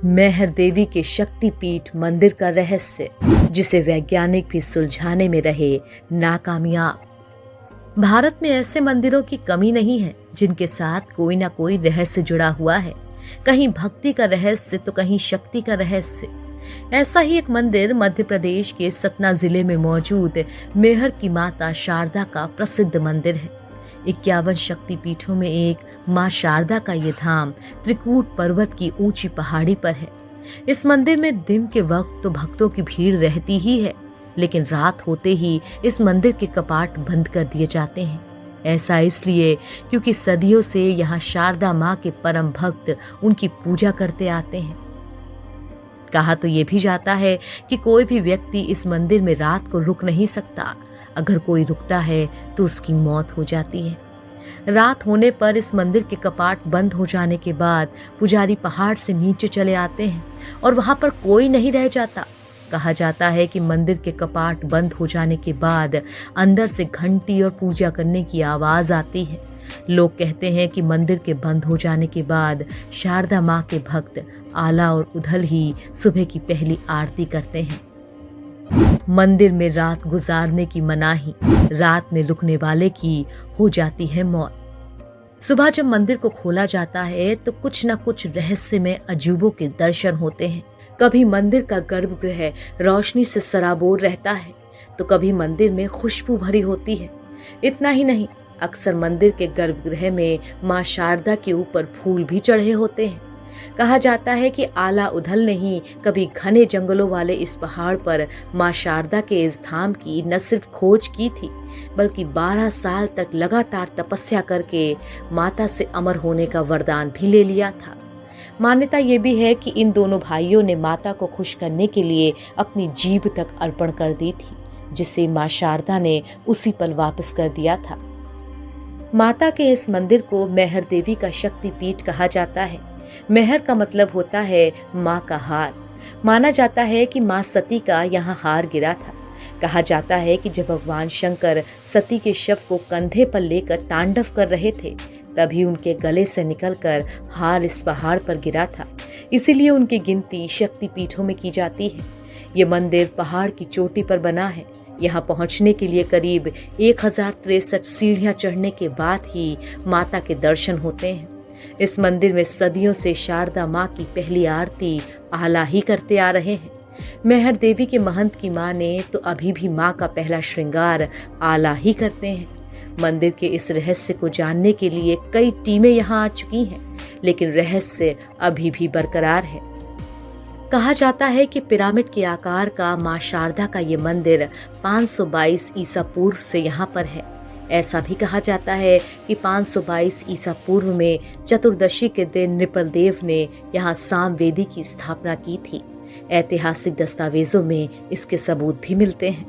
मैहर देवी के शक्तिपीठ मंदिर का रहस्य, जिसे वैज्ञानिक भी सुलझाने में रहे नाकामयाब। भारत में ऐसे मंदिरों की कमी नहीं है जिनके साथ कोई ना कोई रहस्य जुड़ा हुआ है। कहीं भक्ति का रहस्य तो कहीं शक्ति का रहस्य। ऐसा ही एक मंदिर मध्य प्रदेश के सतना जिले में मौजूद मैहर की माता शारदा का प्रसिद्ध मंदिर है। 51 शक्तिपीठों में एक मां शारदा का ये धाम त्रिकूट पर्वत की ऊंची पहाड़ी पर है। इस मंदिर में दिन के वक्त तो भक्तों की भीड़ रहती ही है, लेकिन रात होते ही इस मंदिर के कपाट बंद कर दिए जाते हैं। ऐसा इसलिए क्योंकि सदियों से यहाँ शारदा माँ के परम भक्त उनकी पूजा करते आते हैं। कहा तो ये भी जाता है कि कोई भी व्यक्ति इस मंदिर में रात को रुक नहीं सकता। अगर कोई रुकता है तो उसकी मौत हो जाती है। रात होने पर इस मंदिर के कपाट बंद हो जाने के बाद पुजारी पहाड़ से नीचे चले आते हैं और वहां पर कोई नहीं रह जाता। कहा जाता है कि मंदिर के कपाट बंद हो जाने के बाद अंदर से घंटी और पूजा करने की आवाज आती है। लोग कहते हैं कि मंदिर के बंद हो जाने के बाद शारदा माँ के भक्त आला और उधल ही सुबह की पहली आरती करते हैं। मंदिर में रात गुजारने की मनाही, रात में रुकने वाले की हो जाती है मौत। सुबह जब मंदिर को खोला जाता है तो कुछ न कुछ रहस्यमय अजूबों के दर्शन होते हैं। कभी मंदिर का गर्भगृह रोशनी से सराबोर रहता है तो कभी मंदिर में खुशबू भरी होती है। इतना ही नहीं, अक्सर मंदिर के गर्भगृह में मां शारदा के ऊपर फूल भी चढ़े होते हैं। कहा जाता है कि आला उधल ने ही कभी घने जंगलों वाले इस पहाड़ पर मां शारदा के इस धाम की न सिर्फ खोज की थी, बल्कि 12 साल तक लगातार तपस्या करके माता से अमर होने का वरदान भी ले लिया था। मान्यता ये भी है कि इन दोनों भाइयों ने माता को खुश करने के लिए अपनी जीभ तक अर्पण कर दी थी, जिसे मां शारदा ने उसी पल वापस कर दिया था। माता के इस मंदिर को मैहर देवी का शक्तिपीठ कहा जाता है। मैहर का मतलब होता है माँ का हार। माना जाता है कि माँ सती का यहाँ हार गिरा था। कहा जाता है कि जब भगवान शंकर सती के शव को कंधे पर लेकर तांडव कर रहे थे, तभी उनके गले से निकलकर हार इस पहाड़ पर गिरा था। इसीलिए उनकी गिनती शक्तिपीठों में की जाती है। ये मंदिर पहाड़ की चोटी पर बना है। यहाँ पहुँचने के लिए करीब 1063 सीढ़ियाँ चढ़ने के बाद ही माता के दर्शन होते हैं। इस मंदिर में सदियों से शारदा माँ की पहली आरती आला ही करते आ रहे हैं। मैहर देवी के महंत की माँ ने तो अभी भी माँ का पहला श्रृंगार आला ही करते हैं। मंदिर के इस रहस्य को जानने के लिए कई टीमें यहाँ आ चुकी हैं, लेकिन रहस्य अभी भी बरकरार है। कहा जाता है कि पिरामिड के आकार का मां शारदा का ये मंदिर 522 ईसा पूर्व से यहाँ पर है। ऐसा भी कहा जाता है कि 522 ईसा पूर्व में चतुर्दशी के दिन नृपलदेव ने यहाँ सामवेदी की स्थापना की थी। ऐतिहासिक दस्तावेजों में इसके सबूत भी मिलते हैं।